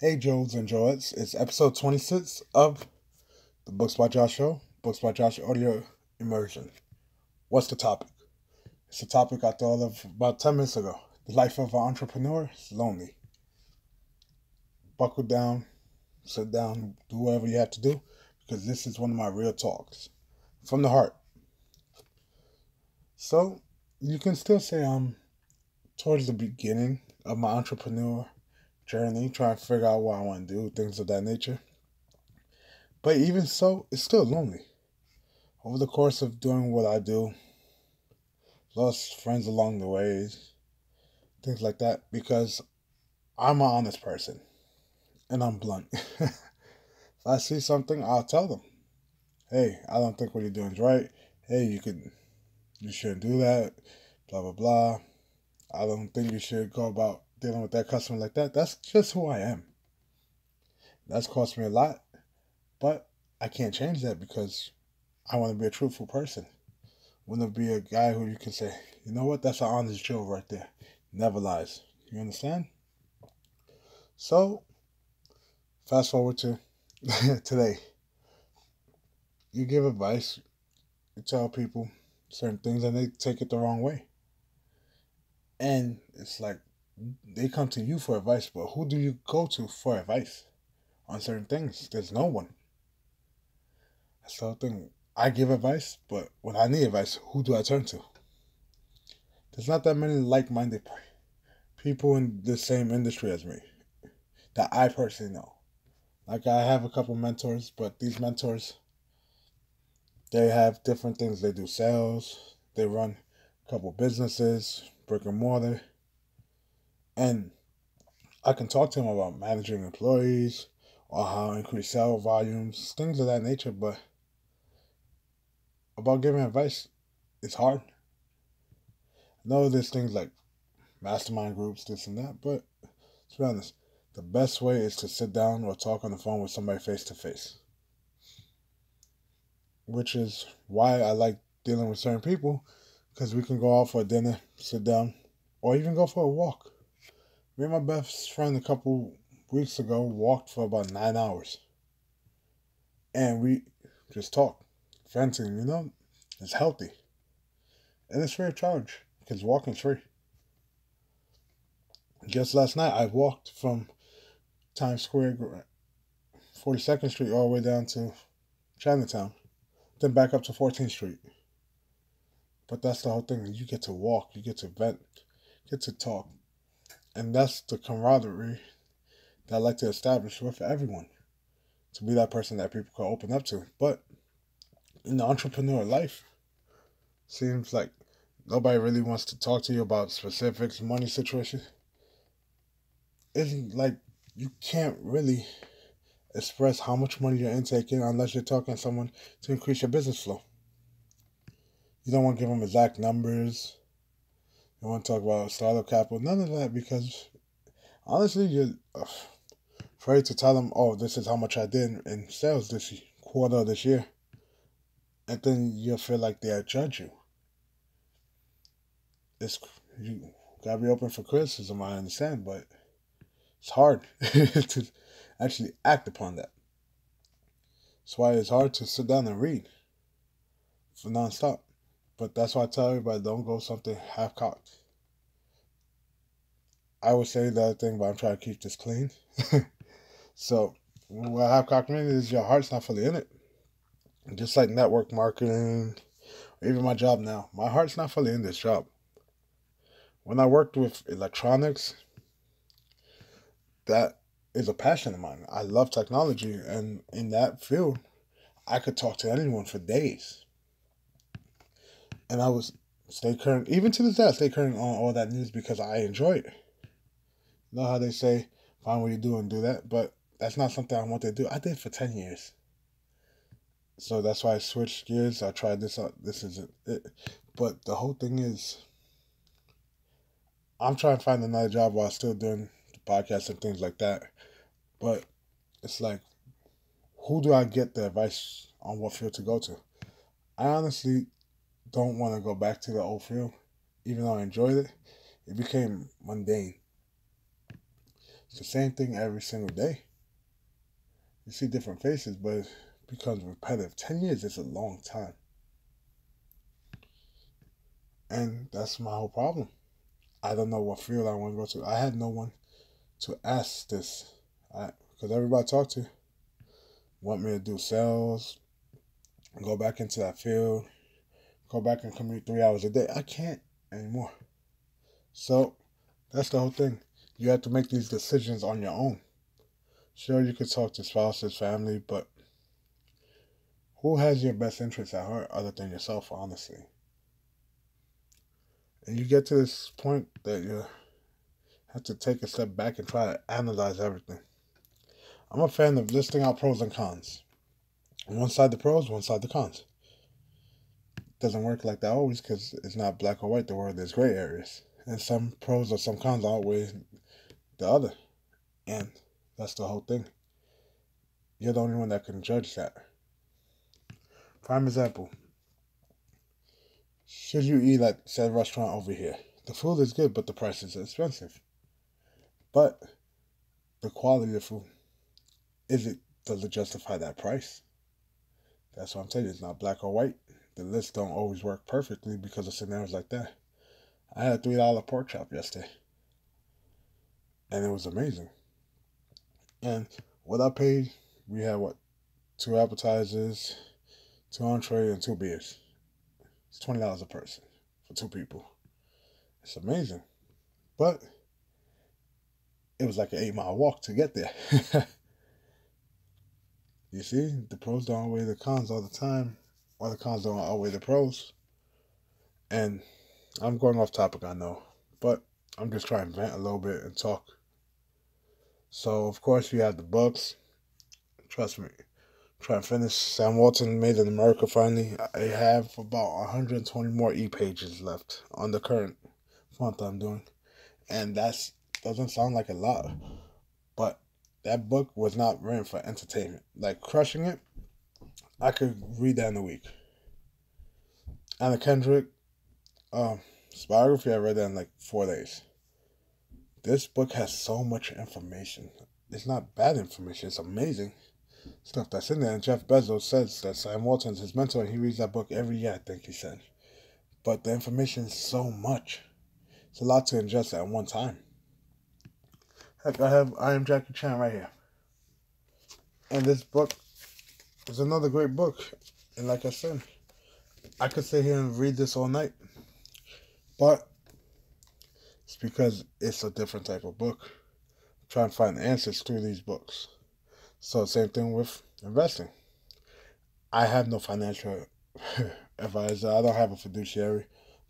Hey, Joes and Joettes. It's episode 26 of the Books by Josh show, Books by Josh audio immersion. What's the topic? It's a topic I thought of about 10 minutes ago. The life of an entrepreneur is lonely. Buckle down, sit down, do whatever you have to do, because this is one of my real talks from the heart. So, you can still say I'm towards the beginning of my entrepreneur journey, trying to figure out what I want to do, things of that nature. But even so, it's still lonely. Over the course of doing what I do, lost friends along the way, things like that, because I'm an honest person and I'm blunt. If I see something, I'll tell them, hey, I don't think what you're doing is right. Hey, you shouldn't do that, blah, blah, blah. I don't think you should go about dealing with that customer like that. That's just who I am. That's cost me a lot, but I can't change that because I want to be a truthful person. I want to be a guy who you can say, you know what, that's an honest Joe right there. Never lies. You understand? So, fast forward to today. You give advice, you tell people certain things, and they take it the wrong way. And it's like they come to you for advice, but who do you go to for advice on certain things? There's no one. That's the whole thing. I give advice, but when I need advice, who do I turn to? There's not that many like minded people in the same industry as me that I personally know. Like, I have a couple mentors, but these mentors, they have different things. They do sales, they run a couple businesses, brick and mortar, and I can talk to them about managing employees or how to increase sale volumes, things of that nature, but about giving advice, it's hard. I know there's things like mastermind groups, this and that, but to be honest, the best way is to sit down or talk on the phone with somebody face to face. Which is why I like dealing with certain people, because we can go out for a dinner, sit down, or even go for a walk. Me and my best friend a couple weeks ago walked for about 9 hours, and we just talked, venting. It's healthy, and it's free of charge because walking's free. Just last night, I walked from Times Square, 42nd Street, all the way down to Chinatown, then back up to 14th Street. But that's the whole thing. You get to walk, you get to vent, get to talk. And that's the camaraderie that I like to establish with everyone. To be that person that people can open up to. But in the entrepreneur life, seems like nobody really wants to talk to you about specifics, money situation. It's like you can't really express how much money you're intaking unless you're talking to someone to increase your business flow. You don't want to give them exact numbers. You want to talk about startup capital. None of that, because honestly, you're afraid to tell them, oh, this is how much I did in sales this quarter of this year. And then you'll feel like they'll judge you. You gotta be open for criticism, I understand, but it's hard to actually act upon that. That's why it's hard to sit down and read for nonstop. But that's why I tell everybody, don't go something half cocked. I would say the other thing, but I'm trying to keep this clean. So, what half cocked means is your heart's not fully in it. Just like network marketing, or even my job now, my heart's not fully in this job. When I worked with electronics, that is a passion of mine. I love technology, and in that field, I could talk to anyone for days. And I was stay current, even to this day, I stay current on all that news because I enjoy it. You know how they say, find what you do and do that, but that's not something I want to do. I did it for 10 years. So that's why I switched gears. I tried this out. This isn't it. But the whole thing is, I'm trying to find another job while still doing the podcast and things like that. But it's like, who do I get the advice on what field to go to? I honestly don't want to go back to the old field, even though I enjoyed it. It became mundane. It's the same thing every single day. You see different faces, but it becomes repetitive. 10 years is a long time. And that's my whole problem. I don't know what field I want to go to. I had no one to ask this. Because everybody I talk to want me to do sales, go back into that field, go back and commute 3 hours a day. I can't anymore. So that's the whole thing. You have to make these decisions on your own. Sure, you could talk to spouses, family, but who has your best interest at heart other than yourself, honestly? And you get to this point that you have to take a step back and try to analyze everything. I'm a fan of listing out pros and cons. One side the pros, one side the cons. Doesn't work like that always because it's not black or white. The world there's gray areas, and some pros or some cons outweigh the other, and that's the whole thing. You're the only one that can judge that. Prime example: should you eat at said restaurant over here? The food is good, but the price is expensive. But the quality of food, does it justify that price? That's what I'm telling you. It's not black or white. The lists don't always work perfectly because of scenarios like that. I had a $3 pork chop yesterday, and it was amazing. And what I paid, we had what, 2 appetizers, 2 entrees, and 2 beers. It's $20 a person for 2 people. It's amazing, but it was like an 8 mile walk to get there. You see, the pros don't outweigh the cons all the time, or the cons don't outweigh the pros. And I'm going off topic, I know, but I'm just trying to vent a little bit and talk. So, of course, we have the books. Trust me, try and finish Sam Walton Made in America finally. I have about 120 more e-pages left on the current month I'm doing. And that doesn't sound like a lot, but that book was not written for entertainment. Like Crushing It, I could read that in a week. Anna Kendrick, biography, I read that in like 4 days. This book has so much information. It's not bad information, it's amazing stuff that's in there. And Jeff Bezos says that Sam Walton's his mentor, and he reads that book every year, I think he said. But the information is so much. It's a lot to ingest at one time. Heck, I Am Jackie Chan right here. And this book is another great book. And like I said, I could sit here and read this all night. But it's because it's a different type of book. I'm trying to find answers through these books. So same thing with investing. I have no financial advisor. I don't have a fiduciary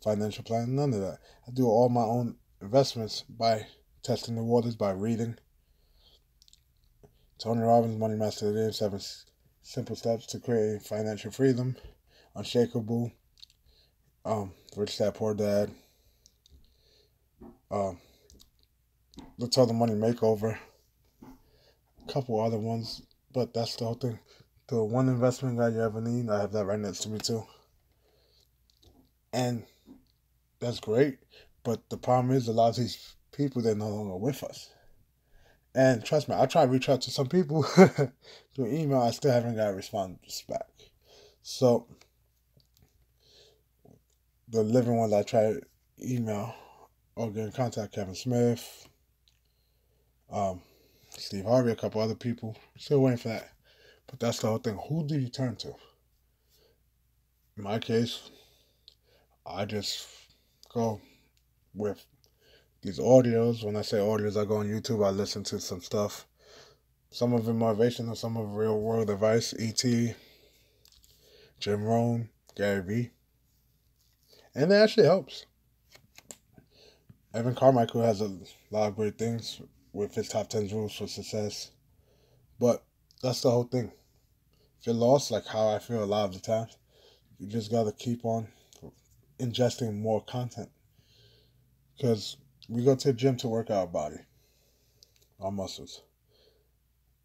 financial plan. None of that. I do all my own investments by testing the waters, by reading. Tony Robbins, Money Master Today, 7 Simple Steps to Create Financial Freedom. Unshakable. Rich Dad, Poor Dad. Let's Tell the Money Makeover. A couple other ones, but that's the whole thing. The one investment guide you ever need, I have that right next to me too. And that's great, but the problem is a lot of these people, they're no longer with us. And trust me, I try to reach out to some people through email. I still haven't got a response back. So the living ones I try to email or get in contact, Kevin Smith, Steve Harvey, a couple other people. Still waiting for that. But that's the whole thing. Who do you turn to? In my case, I just go with these audios. When I say audios, I go on YouTube, I listen to some stuff. Some of it motivational, some of it real world advice. E.T., Jim Rohn, Gary Vee. And it actually helps. Evan Carmichael has a lot of great things with his top 10 rules for success. But that's the whole thing. If you're lost, like how I feel a lot of the times, you just got to keep on ingesting more content. Because we go to the gym to work our body, our muscles.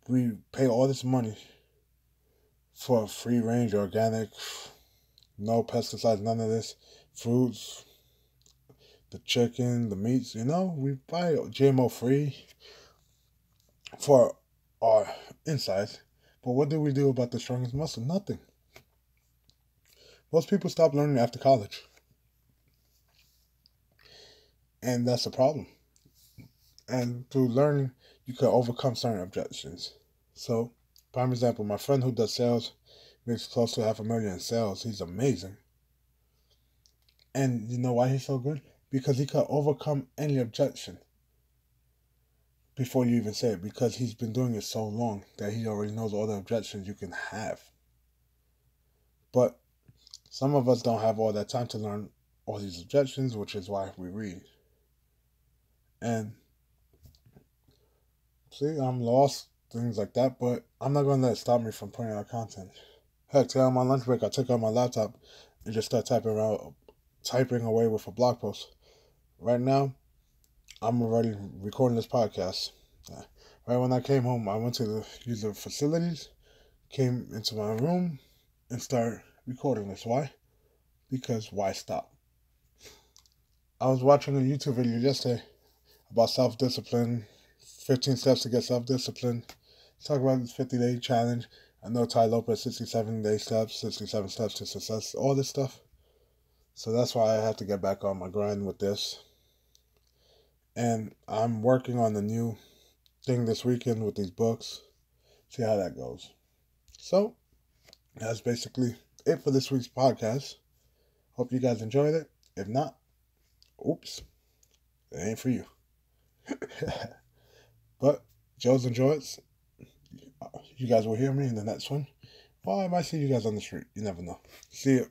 We pay all this money for free range, organic, no pesticides, none of this. Fruits, the chicken, the meats, we buy GMO free. for our insides. But what do we do about the strongest muscle? Nothing. Most people stop learning after college. And that's a problem. And through learning, you can overcome certain objections. So, prime example, my friend who does sales makes close to $500,000 in sales. He's amazing. And you know why he's so good? Because he can overcome any objection before you even say it. Because he's been doing it so long that he already knows all the objections you can have. But some of us don't have all that time to learn all these objections, which is why we read. And see, I'm lost, things like that, but I'm not going to let it stop me from putting out content. Heck, today on my lunch break, I took out my laptop and just started typing away with a blog post. Right now, I'm already recording this podcast. Right when I came home, I went to the user facilities, came into my room, and started recording this. Why? Because why stop? I was watching a YouTube video yesterday about self-discipline, 15 steps to get self-discipline. Talk about this 50-day challenge. I know Ty Lopez, 67-day steps, 67 steps to success, all this stuff. So that's why I have to get back on my grind with this. And I'm working on the new thing this weekend with these books. See how that goes. So, that's basically it for this week's podcast. Hope you guys enjoyed it. If not, oops, it ain't for you. But Joe's enjoys. You guys will hear me in the next one. Or I might see you guys on the street. You never know. See you.